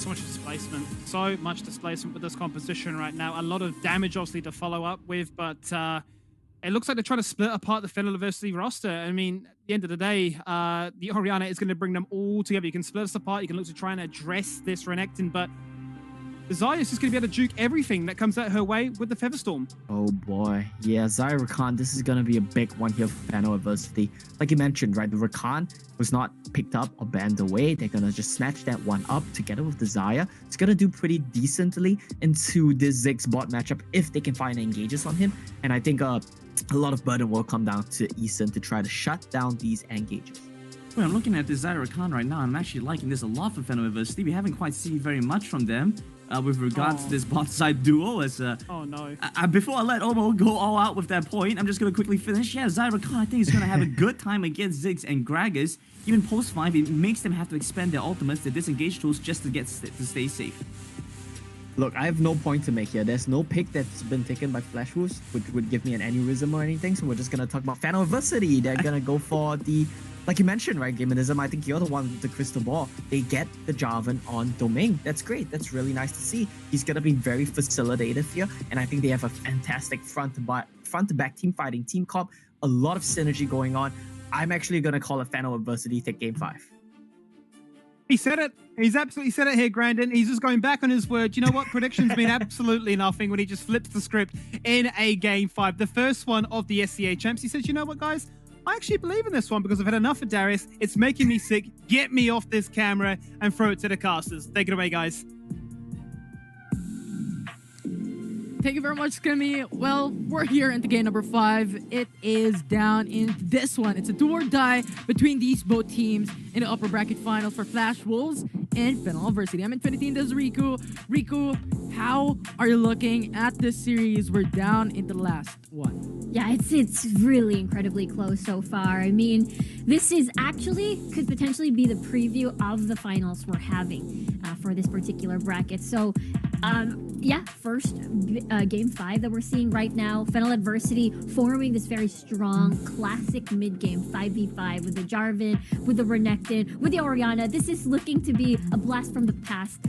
So much displacement. So much displacement with this composition right now. A lot of damage, obviously, to follow up with, but it looks like they're trying to split apart the FENNEL University roster. I mean, at the end of the day, the Orianna is going to bring them all together. You can split us apart. You can look to try and address this Renekton, but Xayah is just going to be able to juke everything that comes out her way with the Featherstorm. Oh boy. Yeah, Xayah Rakan, this is going to be a big one here for FENNEL University. Like you mentioned, right, the Rakan was not picked up or banned away. They're going to just snatch that one up together with the Xayah. It's going to do pretty decently into this Ziggs bot matchup if they can find engages on him. And I think a lot of burden will come down to Eason to try to shut down these engages. Well, I'm looking at this Xayah Rakan right now. I'm actually liking this a lot from FENNEL University. We haven't quite seen very much from them. With regards to this bot side duo, as oh no! Before I let Omo go all out with that point, I'm just gonna quickly finish. Yeah, Xayah Rakan, I think is gonna have a good time against Ziggs and Gragas. Even post 5, it makes them have to expend their ultimates, their disengage tools, just to stay safe. Look, I have no point to make here. There's no pick that's been taken by Flash Wolves, which would give me an aneurysm or anything. So we're just gonna talk about FENNEL University. They're gonna go for the, like you mentioned, right, Gamenism. I think you're the one with the crystal ball. They get the Jarvan on Domain. That's great. That's really nice to see. He's gonna be very facilitative here, and I think they have a fantastic front to back team fighting, team comp, a lot of synergy going on. I'm actually gonna call it FENNEL University take game 5. He said it. He's absolutely said it here, Grandin. He's just going back on his word. You know what? Predictions mean absolutely nothing when he just flips the script in a game 5. The first one of the SCA champs. He says, you know what, guys? I actually believe in this one because I've had enough of Darius. It's making me sick. Get me off this camera and throw it to the casters. Take it away, guys. Thank you very much, Skimmy. Well, we're here into game number 5. It is down in this one. It's a do or die between these both teams in the upper bracket final for Flash Wolves and FENNEL University. I'm Infinity and this is Riku. Riku, how are you looking at this series? We're down in the last one. Yeah, it's really incredibly close so far. I mean, this is actually could potentially be the preview of the finals we're having for this particular bracket. So, yeah, first game 5 that we're seeing right now. FENNEL Adversity forming this very strong classic mid-game 5v5 with the Jarvan, with the Renekton, with the Orianna. This is looking to be a blast from the past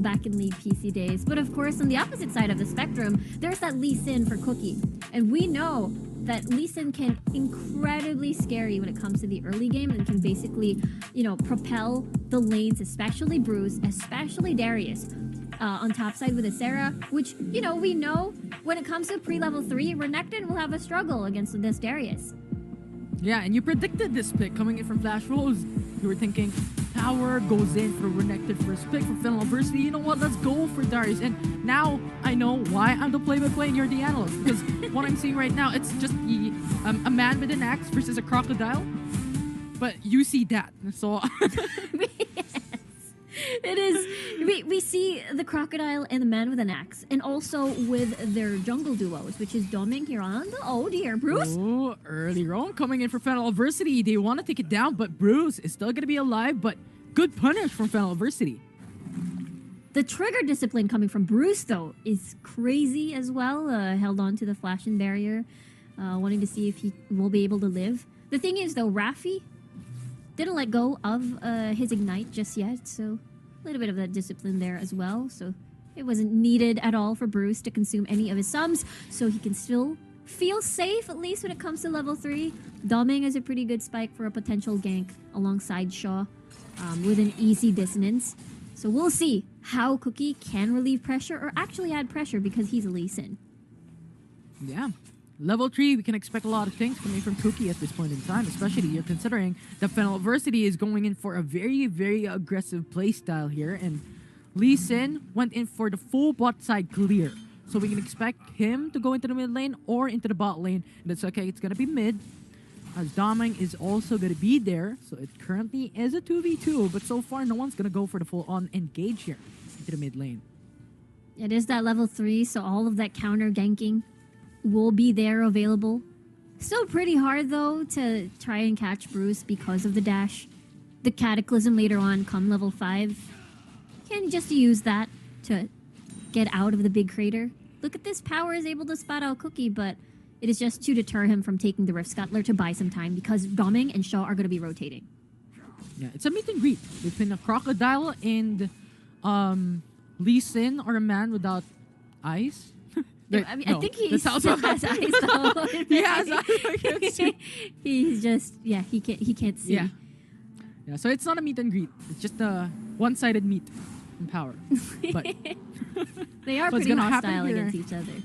back in League PC days. But of course, on the opposite side of the spectrum, there's that Lee Sin for Cookie. And we know that Lee Sin can incredibly scary when it comes to the early game and can basically, you know, propel the lanes, especially Bruce, especially Darius. On top side with a Sarah, which, you know, we know when it comes to pre-level 3, Renekton will have a struggle against this Darius. Yeah, and you predicted this pick coming in from Flash Wolves. You were thinking, Tower goes in for Renekton first pick for FENNEL University. You know what? Let's go for Darius. And now I know why I'm the play-by-play and you're the analyst. Because what I'm seeing right now, it's just a man with an axe versus a crocodile. But you see that. So... It is. We see the crocodile and the man with an axe, and also with their jungle duos, which is Doming here on the oh dear Bruce. Oh, early roam coming in for FENNEL University. They want to take it down, but Bruce is still going to be alive. But good punish from FENNEL University. The trigger discipline coming from Bruce though is crazy as well. Held on to the flash and barrier, wanting to see if he will be able to live. The thing is though, Raffi didn't let go of his ignite just yet, so a little bit of that discipline there as well. So it wasn't needed at all for Bruce to consume any of his sums, so he can still feel safe, at least when it comes to level 3. Doming is a pretty good spike for a potential gank alongside Shaw with an easy dissonance. So we'll see how Cookie can relieve pressure or actually add pressure because he's a Lee Sin. Yeah. Level 3, we can expect a lot of things coming from Cookie at this point in time, especially you're considering that FENNEL University is going in for a very, very aggressive playstyle here, and Lee Sin went in for the full bot side clear. So we can expect him to go into the mid lane or into the bot lane, and that's okay, it's going to be mid, as Doming is also going to be there, so it currently is a 2v2, but so far no one's going to go for the full-on engage here into the mid lane. It is that level 3, so all of that counter ganking will be there available. Still pretty hard though to try and catch Bruce because of the dash. The Cataclysm later on come level 5. Can just use that to get out of the big crater. Look at this, Power is able to spot out Cookie, but it is just to deter him from taking the Rift Scuttler to buy some time because Doming and Shaw are going to be rotating. Yeah, it's a meet and greet between a crocodile and Lee Sin or a man without eyes. Yeah, I mean, I think he that still sounds has eyes though. He has eyes. I can't see. He's just he can't see. Yeah. Yeah, so it's not a meet and greet. It's just a one-sided meet in power. But They are What's pretty gonna happen hostile here? against each other.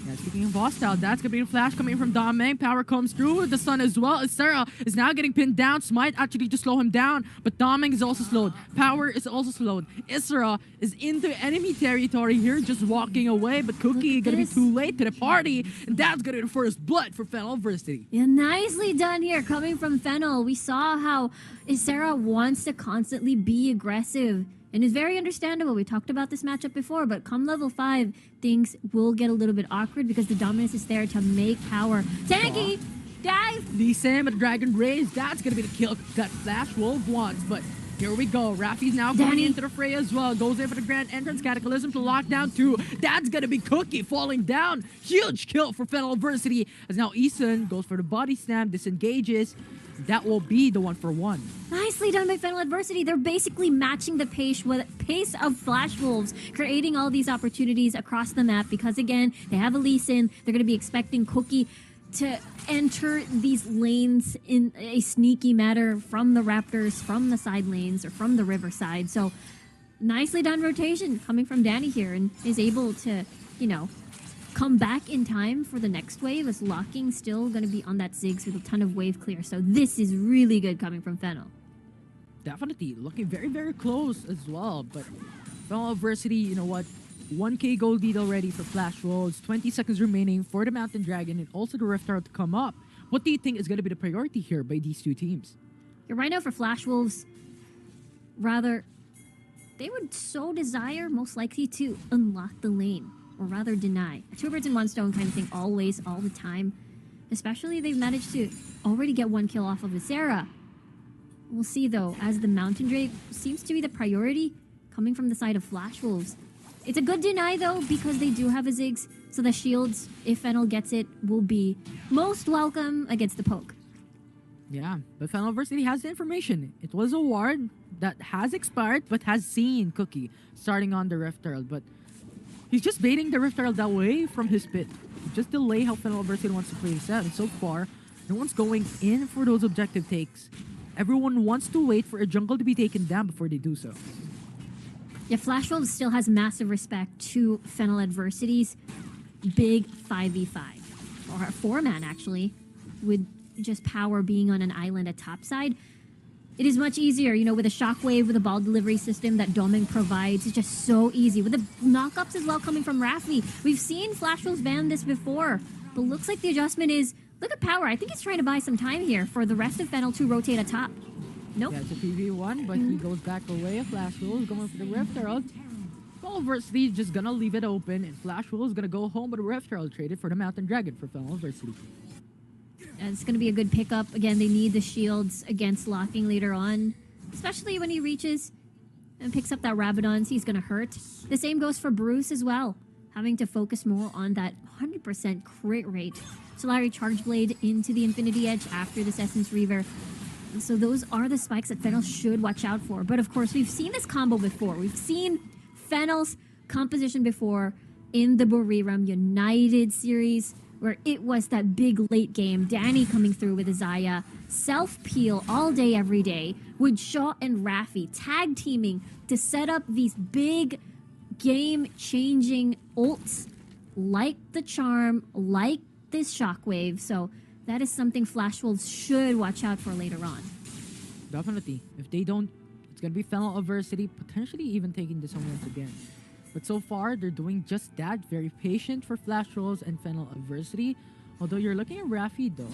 yeah, speaking of hostile, that's gonna be a flash coming from Domeng. Power comes through with the sun as well. Sarah is now getting pinned down. Smite actually to slow him down, but Domeng is also slowed. Power is also slowed. Isra is into enemy territory here, just walking away, but Cookie at gonna be this. too late to the party, and that's gonna be the first blood for FENNEL University. Yeah, nicely done here coming from FENNEL. We saw how Sarah wants to constantly be aggressive. And it's very understandable. We talked about this matchup before, but come level 5, things will get a little bit awkward because the dominance is there to make power. Tanky! Dive! Lee Sam with Dragon Rays, that's gonna be the kill that Flash Wolf wants, but here we go. Rafi's now going Danny. into the fray as well. Goes in for the grand entrance. Cataclysm to lock down 2. That's gonna be Cookie falling down. Huge kill for FENNEL University as now Eason goes for the body slam, disengages. That will be the 1-for-1. Nicely done by FENNEL Adversity. They're basically matching the pace of Flash Wolves, creating all these opportunities across the map because, again, they have a Lee Sin. They're going to be expecting Cookie to enter these lanes in a sneaky manner from the Raptors, from the side lanes, or from the river side. So, nicely done rotation coming from Danny here and is able to, come back in time for the next wave as Locking still going to be on that Ziggs with a ton of wave clear. So this is really good coming from FENNEL. Definitely looking very, very close as well. But FENNEL University, you know what? 1k gold lead already for Flash Wolves. 20 seconds remaining for the Mountain Dragon and also the Rift Herald to come up. What do you think is going to be the priority here by these two teams? Yeah, right now for Flash Wolves, rather, they would so desire most likely to unlock the lane. Or rather deny. A 2 birds in 1 stone kind of thing always, all the time. Especially they've managed to already get 1 kill off of Visera. We'll see though, as the Mountain Drake seems to be the priority coming from the side of Flash Wolves. It's a good deny though, because they do have a Ziggs, so the shields, if FENNEL gets it, will be most welcome against the poke. Yeah, but FENNEL University has the information. It was a ward that has expired but has seen Cookie starting on the Rift Herald, but he's just baiting the Rift Herald away from his pit. Just delay how FENNEL University wants to play this out. And so far, no one's going in for those objective takes. Everyone wants to wait for a jungle to be taken down before they do so. Yeah, Flash Wolves still has massive respect to FENNEL Adversity's big 5v5. Or a 4-man actually, with just power being on an island at top side. It is much easier, with a shockwave, with a ball delivery system that Domeng provides. It's just so easy. With the knockups as well coming from Rafi. We've seen Flash Wolves ban this before, but looks like the adjustment is, look at power. I think he's trying to buy some time here for the rest of FENNEL to rotate atop. Nope. Yeah, it's a PV1, but he goes back away. Flash Wolves going for the Rift Herald. FENNEL University just gonna leave it open, and Flash Wolves gonna go home with a Rift Herald traded for the Mountain Dragon for FENNEL University. It's going to be a good pickup. Again, they need the shields against Locking later on, especially when he reaches and picks up that Rabadon. He's going to hurt. The same goes for Bruce as well, having to focus more on that 100% crit rate. Solari Charge Blade into the Infinity Edge after this Essence Reaver. So those are the spikes that FENNEL should watch out for. But of course, we've seen this combo before. We've seen FENNEL's composition before in the Buriram United series, where it was that big late game, Danny coming through with Isaiah, self-peel all day, every day, with Shaw and Rafi tag teaming to set up these big game-changing ults like the Charm, like this Shockwave. So that is something Flash Wolves should watch out for later on. Definitely. If they don't, it's going to be FENNEL Adversity, potentially even taking this home once again. But so far, they're doing just that. Very patient for Flash Wolves and FENNEL Adversity. Although you're looking at Rafi, though,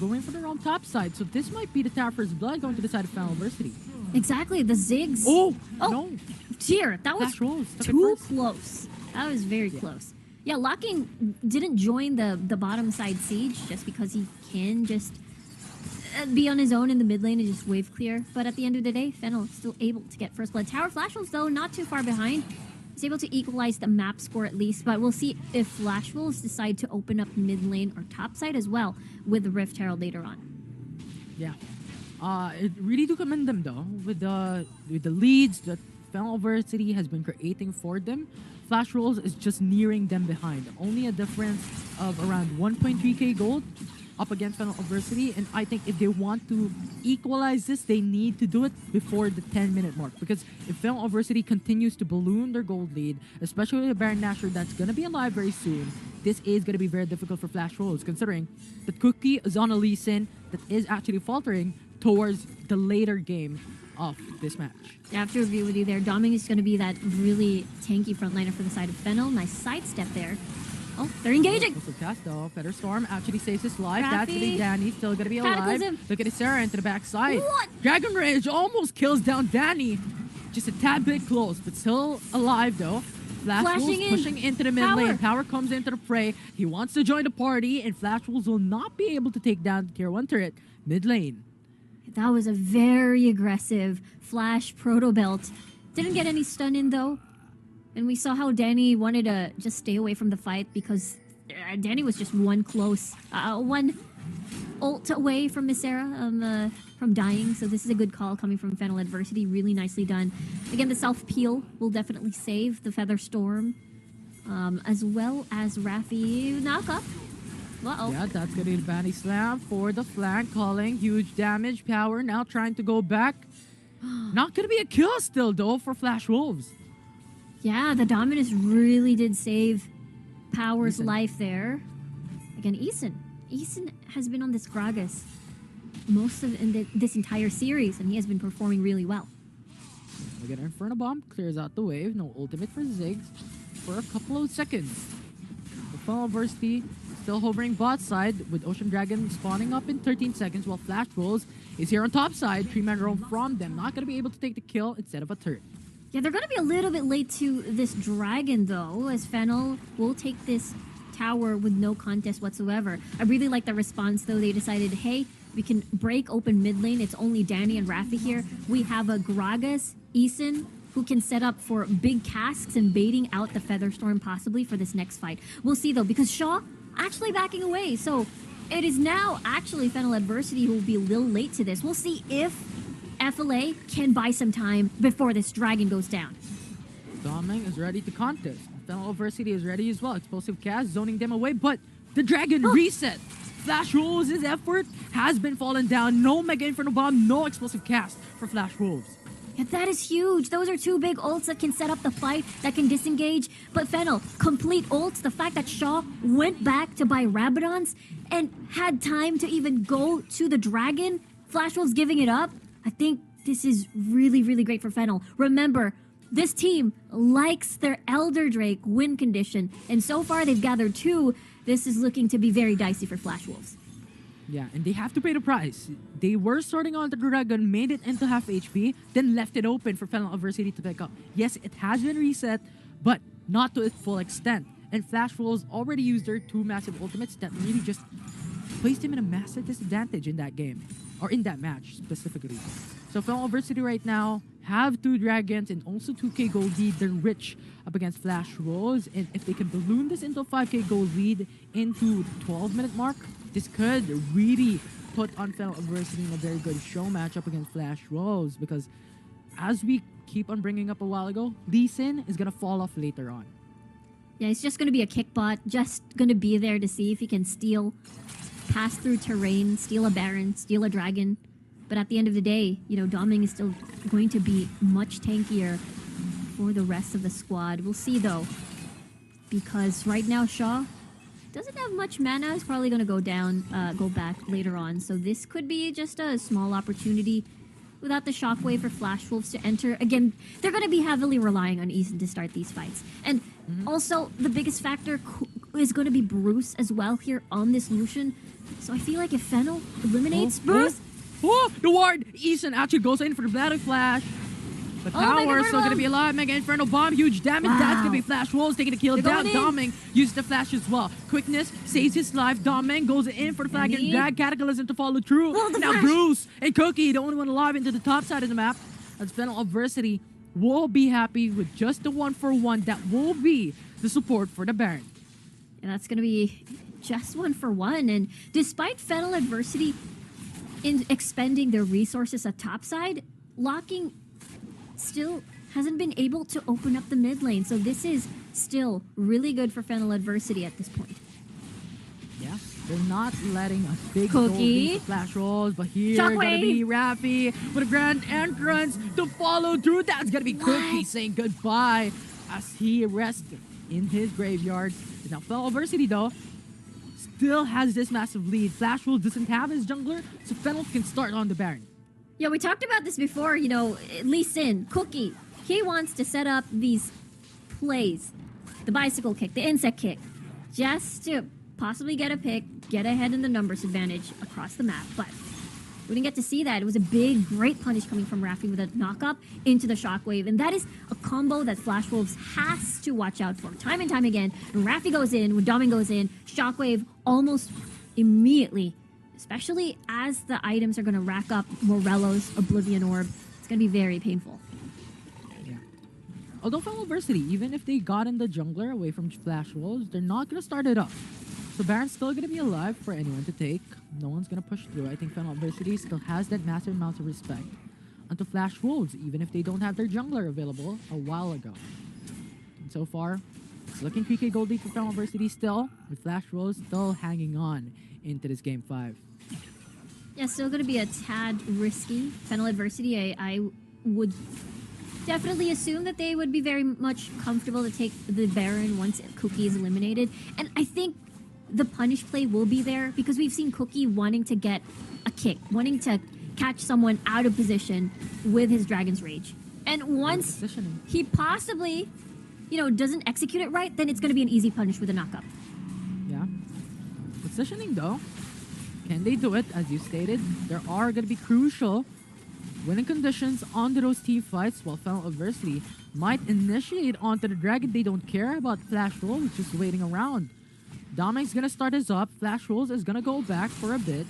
going for the wrong top side. So this might be the Tapper's Blood going to the side of FENNEL Adversity. Exactly, the Ziggs. Oh, no. Dear, that was Flash Wolves took it too first. close. That was very close. Yeah, Locking didn't join the bottom side siege just because he can just be on his own in the mid lane and just wave clear. But at the end of the day, FENNEL still able to get first blood. Tower Flash Wolves, though, not too far behind. He's able to equalize the map score at least, but we'll see if Flash Wolves decide to open up mid lane or top side as well with the Rift Herald later on. Yeah. It really do commend them, though, with the leads, the FENNEL Varsity has been creating for them, Flash Rolls is just nearing them behind. Only a difference of around 1.3k gold up against FENNEL Varsity, and I think if they want to equalize this, they need to do it before the 10-minute mark. Because if FENNEL Varsity continues to balloon their gold lead, especially the Baron Nashor that's gonna be alive very soon, this is gonna be very difficult for Flash Rolls, considering that Cookie is on a Lee Sin that is actually faltering towards the later game of this match. I have to agree with you there. Doming is going to be that really tanky frontliner for the side of FENNEL. Nice sidestep there. Oh, they're engaging. Also cast though. Featherstorm actually saves his life. Rafi. That's gonna be Danny, still gonna be alive. Cataclysm. Look at Sarah into the backside. What? Dragon Rage almost kills down Danny. Just a tad bit close, but still alive though. Flash Flashing Wolves in. pushing into the mid Power. lane. Power comes into the fray. He wants to join the party, and Flash Wolves will not be able to take down the tier 1 turret mid lane. That was a very aggressive flash proto belt. Didn't get any stun in though. And we saw how Danny wanted to just stay away from the fight because Danny was just one ult away from Misera from dying. So this is a good call coming from FENNEL Adversity. Really nicely done. Again, the self-peel will definitely save the Feather Storm. As well as Rafi knockup. Uh-oh. Yeah, that's gonna be the Banny Slam for the flank, calling huge damage. Power now trying to go back. Not gonna be a kill still though for Flash Wolves. Yeah, the Dominus really did save Power's Eason. life there. Again, Eason. Eason has been on this Gragas most of this entire series, and he has been performing really well. Again, Inferno Bomb clears out the wave. No ultimate for Ziggs for a couple of seconds. The FENNEL Varsity still hovering bot side with Ocean Dragon spawning up in 13 seconds while Flash Rolls is here on top side. 3-man roam from them. Not going to be able to take the kill instead of a turret. Yeah, they're going to be a little bit late to this dragon, though, as FENNEL will take this tower with no contest whatsoever. I really like the response, though. They decided, hey, we can break open mid lane. It's only Danny and Rafi here. We have a Gragas, Eason, who can set up for big casks and baiting out the Featherstorm possibly for this next fight. We'll see, though, because Shaw actually backing away. So it is now actually FENNEL Adversity who will be a little late to this. We'll see if FLA can buy some time before this dragon goes down. Doming is ready to contest. FENNEL Adversity is ready as well. Explosive cast, zoning them away, but the dragon reset. Flash Wolves' effort has been fallen down. No Mega Inferno Bomb, no explosive cast for Flash Wolves. Yeah, that is huge. Those are two big ults that can set up the fight, that can disengage. But FENNEL, complete ults. The fact that Shaw went back to buy Rabadons and had time to even go to the dragon, Flash Wolves giving it up. I think this is really, really great for FENNEL. Remember, this team likes their Elder Drake win condition, and so far they've gathered 2. This is looking to be very dicey for Flash Wolves. Yeah, and they have to pay the price. They were starting on the dragon, made it into half HP, then left it open for FENNEL Adversity to pick up. Yes, it has been reset, but not to its full extent. And Flash Wolves already used their 2 massive ultimates that really just placed him in a massive disadvantage in that game, or in that match specifically. So FENNEL Adversity right now have 2 dragons and also 2k gold lead. They're rich up against Flash Wolves, and if they can balloon this into a 5k gold lead into the 12-minute mark, this could really put on FENNEL Adversity in a very good show matchup against Flash Wolves, because as we keep on bringing up a while ago, Lee Sin is going to fall off later on. Yeah, it's just going to be a kickbot, just going to be there to see if he can steal, pass through terrain, steal a Baron, steal a Dragon. But at the end of the day, you know, Doming is still going to be much tankier for the rest of the squad. We'll see, though, because right now Shaw doesn't have much mana. He's probably going to go back later on. So this could be just a small opportunity without the shockwave for Flash Wolves to enter. Again, they're going to be heavily relying on Eason to start these fights. And also, the biggest factor is going to be Bruce as well here on this Lucian. So I feel like if FENNEL eliminates Bruce... Oh, the ward! Eason actually goes in for the Battle Flash. But Power is still going to be alive. Mega Inferno Bomb, huge damage. Wow. That's going to be Flash Wolves taking the kill down. Doming uses the flash as well. Quickness saves his life. Doming goes in for the flag and drag Cataclysm to follow through. Now flash. Bruce and Cookie, the only one alive, into the top side of the map. As FENNEL Adversity will be happy with just the 1-for-1 that will be the support for the Baron. And that's going to be just 1-for-1. And despite FENNEL Adversity in expending their resources at topside, Locking still hasn't been able to open up the mid lane. So this is still really good for FENNEL Adversity at this point. Yeah, they're not letting a big Cookie. goal lead to flash rolls, but here gonna be Rafi with a grand entrance to follow through. That's gonna be Cookie saying goodbye as he rests in his graveyard. Now FENNEL Adversity though still has this massive lead. Flash Roll doesn't have his jungler, so FENNEL can start on the Baron. Yeah, we talked about this before, you know, Lee Sin, Cookie. He wants to set up these plays, the bicycle kick, the insect kick, just to possibly get a pick, get ahead in the numbers advantage across the map. But we didn't get to see that. It was a big, great punish coming from Rafi with a knock-up into the shockwave. And that is a combo that Flash Wolves has to watch out for. Time and time again, when Rafi goes in, when Domin goes in, shockwave almost immediately, especially as the items are going to rack up Morello's Oblivion Orb. It's going to be very painful. Yeah. Although FENNEL Adversity, even if they got in the jungler away from Flash Wolves, they're not going to start it up. So Baron's still going to be alive for anyone to take. No one's going to push through. I think FENNEL Adversity still has that massive amount of respect onto Flash Wolves, even if they don't have their jungler available a while ago. And so far, it's looking 3k gold lead for FENNEL Adversity still, with Flash Wolves still hanging on into this game 5. Yeah, still going to be a tad risky. FENNEL Adversity, I would definitely assume that they would be very much comfortable to take the Baron once Cookie is eliminated. And I think the punish play will be there because we've seen Cookie wanting to get a kick, wanting to catch someone out of position with his Dragon's Rage. And once he possibly, you know, doesn't execute it right, then it's going to be an easy punish with a knockup. Yeah. Positioning though, can they do it? As you stated, there are going to be crucial winning conditions onto those team fights, while FENNEL Adversity might initiate onto the Dragon. They don't care about Flash Rolls, just waiting around. Dominic's gonna start us up. Flash Rolls is gonna go back for a bit,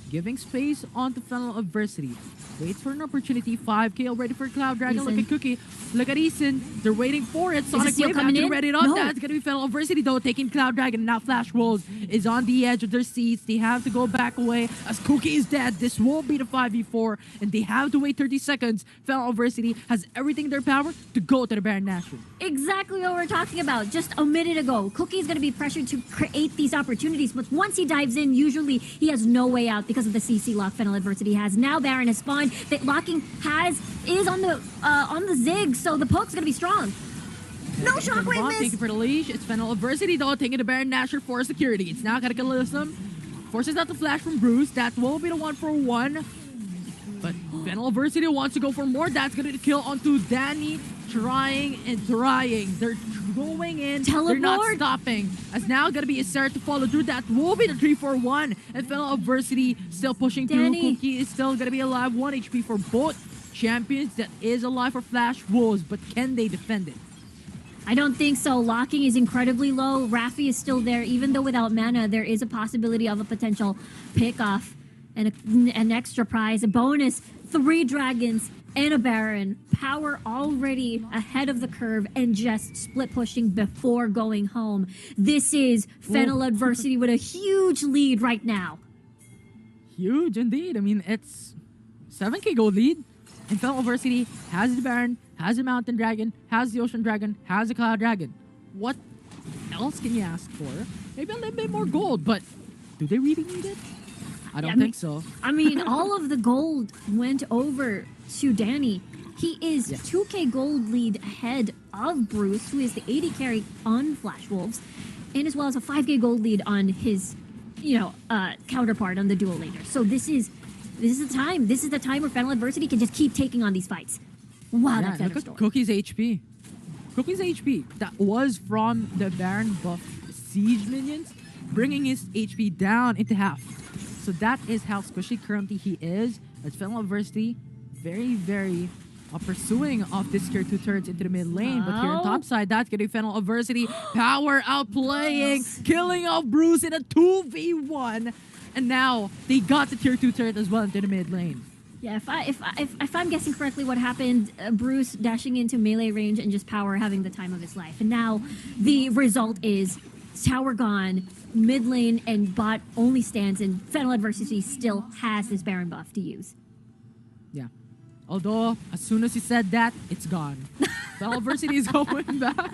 giving space onto FENNEL Adversity. Waits for an opportunity. 5k already for Cloud Dragon. Look at Cookie. Look at Eason. They're waiting for it. Sonic Wave have to ready it up. No. That's gonna be FENNEL Adversity though, taking Cloud Dragon. Now Flash Rolls is on the edge of their seats. They have to go back away as Cookie is dead. This won't be the 5v4, and they have to wait 30 seconds. FENNEL Adversity has everything in their power to go to the Baron Nashor. Exactly what we're talking about just a minute ago. Cookie's going to be pressured to create these opportunities, but once he dives in, usually he has no way out because of the CC lock FENNEL Adversity has. Now Baron has spawned. That locking is on the zig, so the poke's going to be strong. No shockwave miss. Thank you for the leash. It's FENNEL Adversity though, taking the Baron Nashor for security. It's now got to kill them. Forces out the flash from Bruce. That will be the 1-for-1. But FENNEL Adversity wants to go for more. That's going to kill onto Danny. Trying and trying. They're going in. Teleport. They're not stopping. As now going to be a Sarah to follow through. That will be the 3-for-1. And FENNEL Adversity still pushing through. Cookie is still going to be alive. 1 HP for both champions. That is alive for Flash Wolves. But can they defend it? I don't think so. Locking is incredibly low. Rafi is still there. Even though without mana, there is a possibility of a potential pick-off and an extra prize. A bonus. 3 dragons and a Baron. Power already ahead of the curve and just split pushing before going home. This is FENNEL Adversity with a huge lead right now. Huge indeed. I mean, it's 7k gold lead. And FENNEL Adversity has the Baron, has the Mountain Dragon, has the Ocean Dragon, has the Cloud Dragon. What else can you ask for? Maybe a little bit more gold, but do they really need it? I don't think so. I mean, all of the gold went over to Danny. He is 2k gold lead ahead of Bruce, who is the 80 carry on Flash Wolves, and as well as a 5k gold lead on his, counterpart on the dual laner. So this is the time. This is the time where FENNEL Adversity can just keep taking on these fights. Wow, that's look at Cookie's HP. Cookie's HP that was from the Baron buff siege minions, bringing his HP down into half. So that is how squishy currently he is. As FENNEL Adversity, very, very pursuing off this tier 2 turrets into the mid lane. But here on top side, that's going to be FENNEL Adversity. Power outplaying, killing off Bruce in a 2v1. And now they got the tier 2 turret as well into the mid lane. Yeah, if I'm guessing correctly, what happened, Bruce dashing into melee range and just Power having the time of his life. And now the result is tower gone, mid lane and bot only stands, and FENNEL Adversity still has this Baron buff to use. Yeah. Although, as soon as he said that, it's gone. FENNEL Varsity is going back.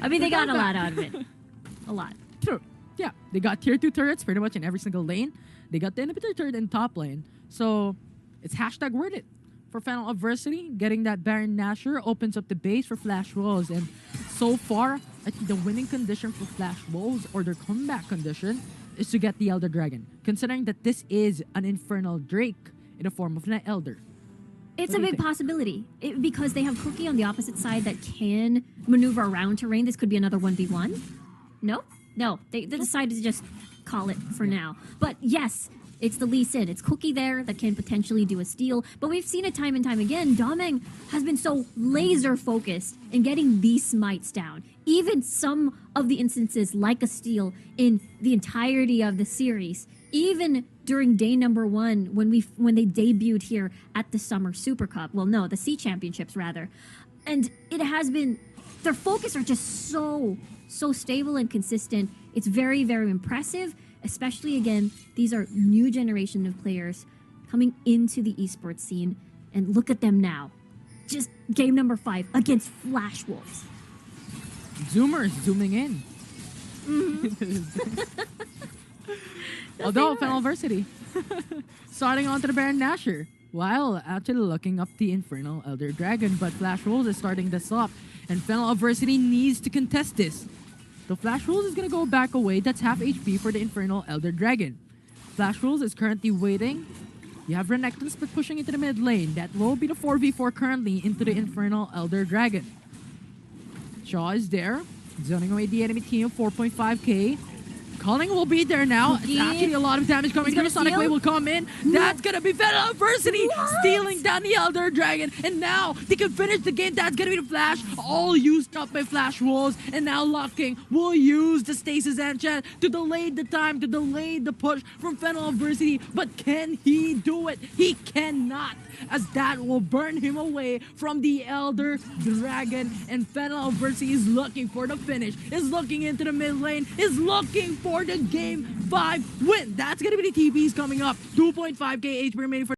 I mean, they got a lot out of it. A lot. True. Yeah, they got tier 2 turrets pretty much in every single lane. They got the inhibitor turret in top lane. So, it's hashtag worth it. For FENNEL Varsity, getting that Baron Nashor opens up the base for Flash Wolves. And so far, I think the winning condition for Flash Wolves, or their comeback condition, is to get the Elder Dragon. Considering that this is an Infernal Drake in the form of an Elder. It's What a do you big think? possibility because they have Cookie on the opposite side that can maneuver around terrain. This could be another 1v1. No? No. They decided to just call it for now. But yes, it's the Lee Sin. It's Cookie there that can potentially do a steal. But we've seen it time and time again. Domeng has been so laser focused in getting these smites down. Even some of the instances like a steal in the entirety of the series. Even during day number 1 when they debuted here at the Summer Super Cup. Well, no, the Sea Championships rather. And it has been, their focus are just so stable and consistent. It's very, very impressive. Especially again, these are new generation of players coming into the esports scene. And look at them now. Just game number 5 against Flash Wolves. Zoomers zooming in. Although FENNEL Varsity starting onto the Baron Nashor while actually looking up the Infernal Elder Dragon, but Flash Wolves is starting this off, and FENNEL Varsity needs to contest this. So Flash Wolves is gonna go back away. That's half HP for the Infernal Elder Dragon. Flash Wolves is currently waiting. You have Renekton Split pushing into the mid lane. That will be the 4v4 currently into the Infernal Elder Dragon. Shaw is there, zoning away the enemy team, 4.5k. Culling will be there now. It's actually a lot of damage coming through. Sonic Wave will come in. That's gonna be FENNEL Varsity stealing down the Elder Dragon. And now they can finish the game. That's gonna be the Flash. All used up by Flash Wolves. And now Locking will use the Stasis Enchant to delay the time, to delay the push from FENNEL Varsity. But can he do it? He cannot, as that will burn him away from the Elder Dragon. And FENNEL Varsity is looking for the finish, is looking into the mid lane, is looking for the game 5 win. That's gonna be the TPs coming up. 2.5k HP remaining for